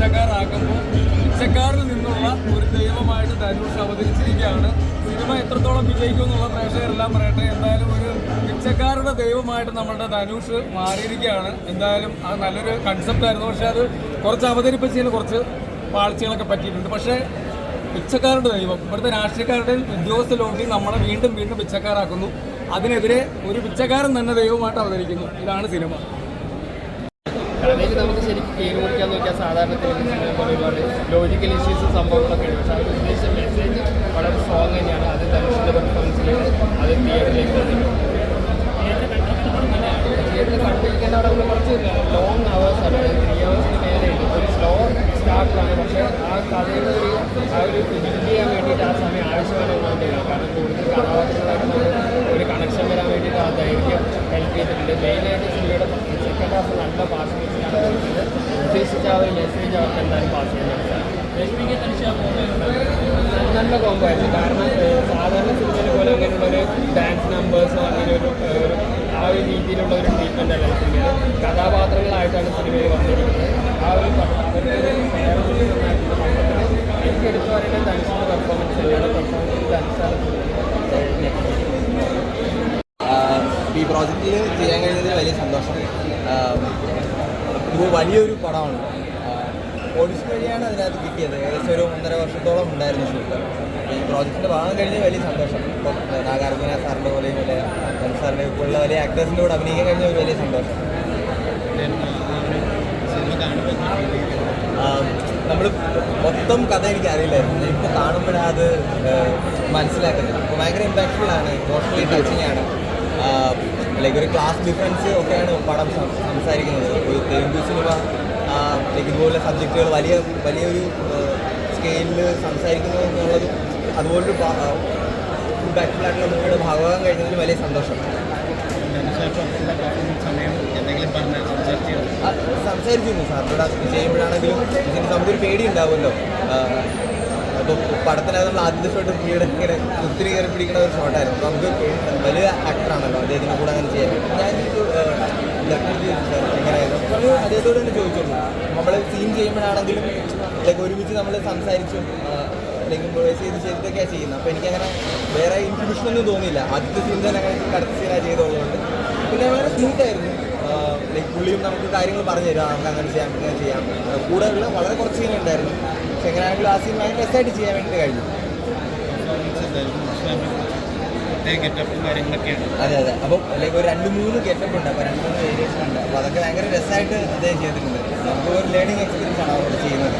പിച്ചക്കാരാക്കുമ്പോൾ പിച്ചക്കാരിൽ നിന്നുള്ള ഒരു ദൈവമായിട്ട് ധനുഷ് അവതരിച്ചിരിക്കുകയാണ്. സിനിമ എത്രത്തോളം വിജയിക്കും എന്നുള്ള പ്രേക്ഷകരെല്ലാം പറയട്ടെ. എന്തായാലും ഒരു പിച്ചക്കാരുടെ ദൈവമായിട്ട് നമ്മളുടെ ധനുഷ് മാറിയിരിക്കുകയാണ്. എന്തായാലും അത് നല്ലൊരു കൺസെപ്റ്റായിരുന്നു. പക്ഷേ അത് കുറച്ച് അവതരിപ്പിച്ചതിന് കുറച്ച് പാഴ്ചകളൊക്കെ പറ്റിയിട്ടുണ്ട്. പക്ഷേ പിച്ചക്കാരുടെ ദൈവം ഇവിടുത്തെ രാഷ്ട്രീയക്കാരുടെയും ഉദ്യോഗസ്ഥലോട്ടി നമ്മളെ വീണ്ടും വീണ്ടും പിച്ചക്കാരാക്കുന്നു. അതിനെതിരെ ഒരു പിച്ചക്കാരൻ തന്നെ ദൈവമായിട്ട് അവതരിക്കുന്നു. ഇതാണ് സിനിമ. കഥയിൽ നമുക്ക് ശരിക്കും കീഴ് കുടിക്കാൻ നോക്കിയാൽ സാധാരണ ഒരുപാട് ലോജിക്കൽ ഇഷ്യൂസ് സംഭവങ്ങളൊക്കെ ഉണ്ട്. പക്ഷേ അവർ ഉദ്ദേശിച്ച മെസ്സേജ് വളരെ സ്ട്രോങ് തന്നെയാണ്. അത് ധനുഷിൻ്റെ പെർഫോമൻസിലേക്ക് അത് തിയേറ്ററിലേക്ക് വന്നിട്ടുണ്ട്. തിയേറ്ററിൽ കണ്ടിരിക്കേണ്ട അവിടെ കുറച്ച് ലോങ് അവേഴ്സാണ്. 3 hours മേലെയുണ്ട്. ഒരു സ്ലോ സ്റ്റാർട്ടാണ്. പക്ഷേ ആ കഥയുടെ ഒരു ബിൽഡ് ചെയ്യാൻ വേണ്ടിയിട്ട് ആ സമയം ആവശ്യമാണെന്നുണ്ട്. കാരണം കൂടുതൽ കഥാപാത്രങ്ങളായിട്ട് ഒരു കണക്ഷൻ വരാൻ വേണ്ടിയിട്ട് ആ ദൈർഘ്യം ഹെൽപ്പ് ചെയ്തിട്ടുണ്ട്. മെയിനായിട്ട് സിനിമയുടെ സെക്കൻഡ് ഹാഫ് നല്ല പാസ് മെസ്സേജാണ് കൊടുക്കുന്നത്. ഉദ്ദേശിച്ച ആ ഒരു മെസ്സേജ് അവർക്ക് എന്തായാലും പാസ് ചെയ്യുന്നുണ്ട്. നല്ല കോംബോ ആയിരുന്നു. കാരണം സാധാരണ സിനിമയിൽ പോലെ അങ്ങനെയുള്ളൊരു ഡാൻസ് നമ്പേഴ്സോ അങ്ങനെ ഒരു ആ ഒരു രീതിയിലുള്ള ഒരു ട്രീറ്റ്മെൻ്റ് അല്ല സിനിമയിൽ. കഥാപാത്രങ്ങളായിട്ടാണ് സിനിമയിൽ വന്നിരിക്കുന്നത്. ആ ഒരു എനിക്ക് എടുത്തു പറയുന്നത് ധനുഷിൻ്റെ പെർഫോമൻസ് തന്നെയാണ്. പെർഫോമൻസ് ധനുഷാണ്. ഈ പ്രോജക്റ്റിൽ ചെയ്യാൻ കഴിഞ്ഞതിൽ വലിയ സന്തോഷം. ഇത് വലിയൊരു പടമാണ്. ഓഡിഷൻ വഴിയാണ് അതിനകത്ത് കിട്ടിയത്. ഏകദേശം ഒരു 1.5 വർഷത്തോളം ഉണ്ടായിരുന്നു ഷൂട്ട്. ഈ പ്രോജക്റ്റിൻ്റെ ഭാഗം കഴിഞ്ഞ് വലിയ സന്തോഷം. ഇപ്പം നാഗാർജുന സാറിൻ്റെ പോലെയും വലിയ സാറിൻ്റെ ഇപ്പോഴുള്ള വലിയ ആക്ടേഴ്സിൻ്റെ കൂടെ അഭിനയിക്കാൻ കഴിഞ്ഞ ഒരു വലിയ സന്തോഷം. നമ്മൾ മൊത്തം കഥ എനിക്ക് അറിയില്ലായിരുന്നു. ഇപ്പോൾ കാണുമ്പോഴാണ് അത് മനസ്സിലാക്കുന്നത്. അപ്പോൾ ഭയങ്കര ഇമ്പാക്ട്ഫുള്ളാണ്. ഇമോഷണലി ടച്ചിങ് ആണ്. ലൈക്ക് ഒരു ക്ലാസ് ഡിഫറൻസ് ഒക്കെയാണ് പടം സംസാരിക്കുന്നത്. ഒരു തെലുങ്ക് സിനിമ ഇതുപോലുള്ള സബ്ജക്റ്റുകൾ വലിയൊരു സ്കെയിലിൽ സംസാരിക്കുന്നു എന്നുള്ളതും അതുപോലൊരു ഇമ്പാക്ട്ഫുള്ളായിട്ടുള്ള മൂവിയുടെ ഭാഗമാകാൻ കഴിഞ്ഞതിൽ വലിയ സന്തോഷം. സംസാരിച്ചിരുന്നു സാറിനോട് ചെയ്യുമ്പോഴാണെങ്കിലും ഇതിന് നമുക്കൊരു പേടി ഉണ്ടാവുമല്ലോ. അപ്പോൾ പടത്തിനകത്ത് നമ്മൾ ആദ്യത്തെ ഷോട്ട് പുള്ളിയുടെ ഇങ്ങനെ ഒത്തിരി കയറി പിടിക്കുന്ന ഒരു ഷോട്ടായിരുന്നു. അപ്പോൾ നമുക്ക് വലിയ ആക്ടറാണല്ലോ അദ്ദേഹത്തിൻ്റെ കൂടെ അങ്ങനെ ചെയ്യാൻ. ഞാൻ സാർ എങ്ങനെയായിരുന്നു അപ്പോൾ അദ്ദേഹത്തോട് തന്നെ ചോദിച്ചോളൂ. നമ്മൾ സീൻ ചെയ്യുമ്പോഴാണെങ്കിലും ലൈക്ക് ഒരുമിച്ച് നമ്മൾ സംസാരിച്ചും ലൈക്ക് ഇംപ്രവൈസ് ചെയ്തിട്ടൊക്കെയാണ് ചെയ്യുന്നത്. അപ്പോൾ എനിക്കങ്ങനെ വേറെ ഇൻട്രഡ്യൂഷനൊന്നും തോന്നിയില്ല. ആദ്യത്തെ സീൻ തന്നെ അങ്ങനെ അടുത്ത സീനാണ് ചെയ്തുള്ളതുകൊണ്ട് പിന്നെ വളരെ സ്മൂത്തായിരുന്നു. ലൈക്ക് പുള്ളിയും നമുക്ക് കാര്യങ്ങൾ പറഞ്ഞു തരാം. നമുക്ക് അങ്ങനെ ചെയ്യാം ഇങ്ങനെ ചെയ്യാം. കൂടെയുള്ള വളരെ കുറച്ച് സീൻ ഉണ്ടായിരുന്നു. പക്ഷെ എങ്ങനെയാണെങ്കിലും ആ സീൻ ഭയങ്കര രസമായിട്ട് ചെയ്യാൻ വേണ്ടി കഴിഞ്ഞു. അതെ അതെ. അപ്പോൾ ലൈക്ക് ഒരു 2-3 ഗെറ്റപ്പ് ഉണ്ട്. അപ്പോൾ 2-3 വേരിയേഷൻ ഉണ്ട്. അപ്പോൾ അതൊക്കെ ഭയങ്കര രസമായിട്ട് അദ്ദേഹം ചെയ്തിട്ടുണ്ട്. നമുക്ക് ഒരു ലേണിംഗ് എക്സ്പീരിയൻസ് ആണ് അവരോട് ചെയ്യുന്നത്.